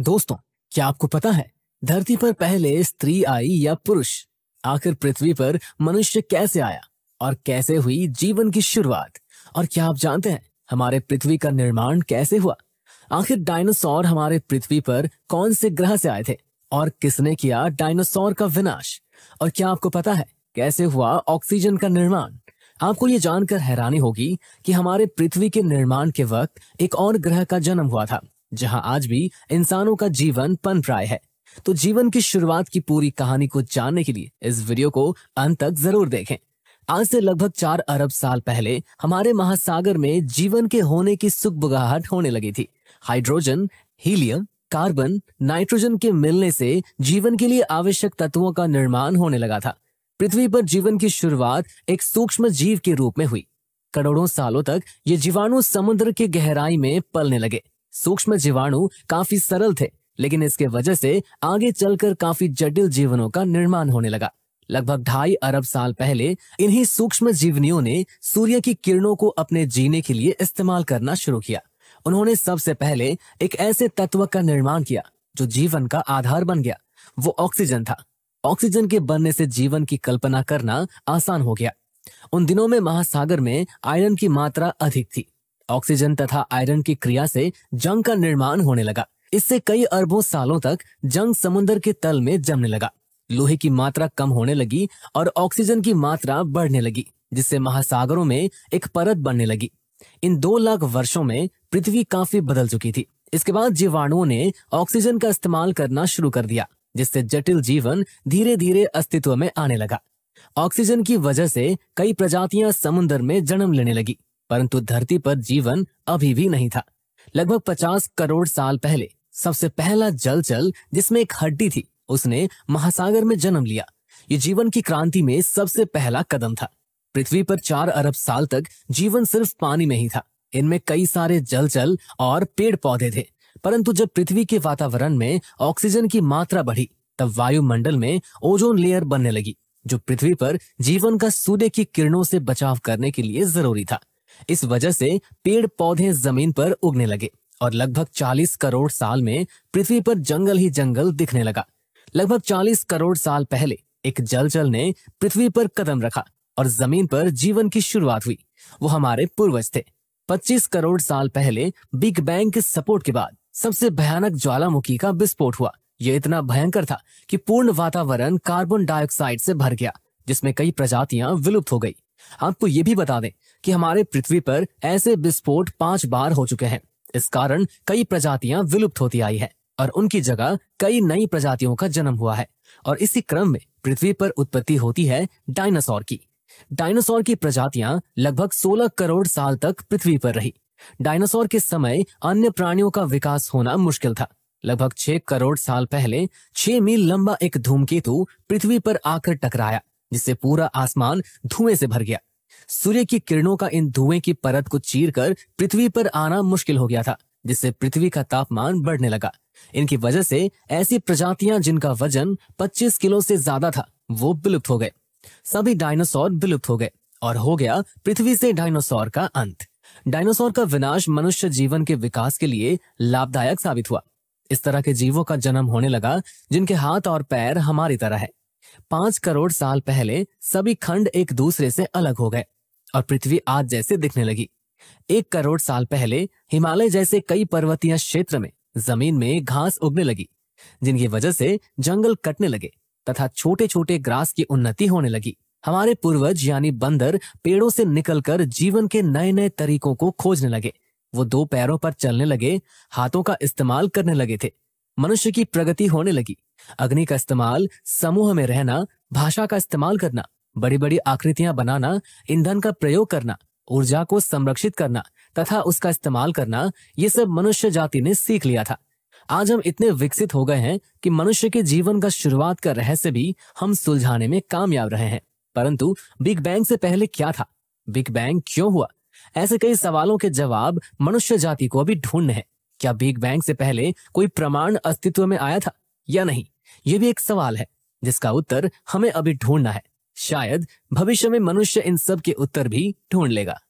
दोस्तों, क्या आपको पता है धरती पर पहले स्त्री आई या पुरुष? आखिर पृथ्वी पर मनुष्य कैसे आया और कैसे हुई जीवन की शुरुआत? और क्या आप जानते हैं हमारे पृथ्वी का निर्माण कैसे हुआ? आखिर डायनासोर हमारे पृथ्वी पर कौन से ग्रह से आए थे और किसने किया डायनासोर का विनाश? और क्या आपको पता है कैसे हुआ ऑक्सीजन का निर्माण? आपको ये जानकर हैरानी होगी कि हमारे पृथ्वी के निर्माण के वक्त एक और ग्रह का जन्म हुआ था जहां आज भी इंसानों का जीवन पनप है। तो जीवन की शुरुआत की पूरी कहानी को जानने के लिए इस वीडियो को अंत तक जरूर देखें। आज से लगभग 4 अरब साल पहले हमारे महासागर में जीवन के होने की सुगबुगाहट होने लगी थी। हाइड्रोजन, हीलियम, कार्बन, नाइट्रोजन के मिलने से जीवन के लिए आवश्यक तत्वों का निर्माण होने लगा था। पृथ्वी पर जीवन की शुरुआत एक सूक्ष्म जीव के रूप में हुई। करोड़ों सालों तक ये जीवाणु समुद्र की गहराई में पलने लगे। सूक्ष्म जीवाणु काफी सरल थे, लेकिन इसके वजह से आगे चलकर काफी जटिल जीवनों का निर्माण होने लगा। लगभग 2.5 अरब साल पहले इन्हीं सूक्ष्म जीवनियों ने सूर्य की किरणों को अपने जीने के लिए इस्तेमाल करना शुरू किया। उन्होंने सबसे पहले एक ऐसे तत्व का निर्माण किया जो जीवन का आधार बन गया। वो ऑक्सीजन था। ऑक्सीजन के बनने से जीवन की कल्पना करना आसान हो गया। उन दिनों में महासागर में आयरन की मात्रा अधिक थी। ऑक्सीजन तथा आयरन की क्रिया से जंग का निर्माण होने लगा। इससे कई अरबों सालों तक जंग समुद्र के तल में जमने लगा। लोहे की मात्रा कम होने लगी और ऑक्सीजन की मात्रा बढ़ने लगी, जिससे महासागरों में एक परत बनने लगी। इन 2 लाख वर्षों में पृथ्वी काफी बदल चुकी थी। इसके बाद जीवाणुओं ने ऑक्सीजन का इस्तेमाल करना शुरू कर दिया, जिससे जटिल जीवन धीरे धीरे अस्तित्व में आने लगा। ऑक्सीजन की वजह से कई प्रजातियां समुद्र में जन्म लेने लगी, परंतु धरती पर जीवन अभी भी नहीं था। लगभग 50 करोड़ साल पहले सबसे पहला जलचर, जिसमें एक हड्डी थी, उसने महासागर में जन्म लिया। ये जीवन की क्रांति में सबसे पहला कदम था। पृथ्वी पर 4 अरब साल तक जीवन सिर्फ पानी में ही था। इनमें कई सारे जलचर और पेड़ पौधे थे, परंतु जब पृथ्वी के वातावरण में ऑक्सीजन की मात्रा बढ़ी, तब वायुमंडल में ओजोन लेयर बनने लगी, जो पृथ्वी पर जीवन का सूर्य की किरणों से बचाव करने के लिए जरूरी था। इस वजह से पेड़ पौधे जमीन पर उगने लगे और लगभग 40 करोड़ साल में पृथ्वी पर जंगल ही जंगल दिखने लगा। लगभग 40 करोड़ साल पहले एक जलचर ने पृथ्वी पर कदम रखा और जमीन पर जीवन की शुरुआत हुई। वो हमारे पूर्वज थे। 25 करोड़ साल पहले बिग बैंग के सपोर्ट के बाद सबसे भयानक ज्वालामुखी का विस्फोट हुआ। यह इतना भयंकर था कि पूर्ण वातावरण कार्बन डाइऑक्साइड से भर गया, जिसमें कई प्रजातियां विलुप्त हो गई। आपको ये भी बता दें कि हमारे पृथ्वी पर ऐसे विस्फोट 5 बार हो चुके हैं। इस कारण कई प्रजातियां विलुप्त होती आई है और उनकी जगह कई नई प्रजातियों का जन्म हुआ है। और इसी क्रम में पृथ्वी पर उत्पत्ति होती है डायनासोर की। डायनासोर की प्रजातियां लगभग 16 करोड़ साल तक पृथ्वी पर रही। डायनासोर के समय अन्य प्राणियों का विकास होना मुश्किल था। लगभग 6 करोड़ साल पहले 6 मील लंबा एक धूमकेतु पृथ्वी पर आकर टकराया, जिससे पूरा आसमान धुएं से भर गया। सूर्य की किरणों का इन धुएं की परत को चीरकर पृथ्वी पर आना मुश्किल हो गया था, जिससे पृथ्वी का तापमान बढ़ने लगा। इनकी वजह से ऐसी प्रजातियां जिनका वजन 25 किलो से ज्यादा था, वो विलुप्त हो गए। सभी डायनासोर विलुप्त हो गए और हो गया पृथ्वी से डायनासोर का अंत। डायनासोर का विनाश मनुष्य जीवन के विकास के लिए लाभदायक साबित हुआ। इस तरह के जीवों का जन्म होने लगा जिनके हाथ और पैर हमारी तरह है। 5 करोड़ साल पहले सभी खंड एक दूसरे से अलग हो गए और पृथ्वी आज जैसे दिखने लगी। 1 करोड़ साल पहले हिमालय जैसे कई पर्वतीय क्षेत्र में जमीन में घास उगने लगी, जिनकी वजह से जंगल कटने लगे तथा छोटे छोटे ग्रास की उन्नति होने लगी। हमारे पूर्वज यानी बंदर पेड़ों से निकलकर जीवन के नए नए तरीकों को खोजने लगे। वो 2 पैरों पर चलने लगे, हाथों का इस्तेमाल करने लगे थे। मनुष्य की प्रगति होने लगी। अग्नि का इस्तेमाल, समूह में रहना, भाषा का इस्तेमाल करना, बड़ी बड़ी आकृतियां बनाना, ईंधन का प्रयोग करना, ऊर्जा को संरक्षित करना तथा उसका इस्तेमाल करना, ये सब मनुष्य जाति ने सीख लिया था। आज हम इतने विकसित हो गए हैं कि मनुष्य के जीवन का शुरुआत का रहस्य भी हम सुलझाने में कामयाब रहे हैं। परंतु बिग बैंग से पहले क्या था? बिग बैंग क्यों हुआ? ऐसे कई सवालों के जवाब मनुष्य जाति को अभी ढूंढने हैं। क्या बिग बैंग से पहले कोई प्रमाण अस्तित्व में आया था या नहीं? ये भी एक सवाल है जिसका उत्तर हमें अभी ढूंढना है। शायद भविष्य में मनुष्य इन सब के उत्तर भी ढूंढ लेगा।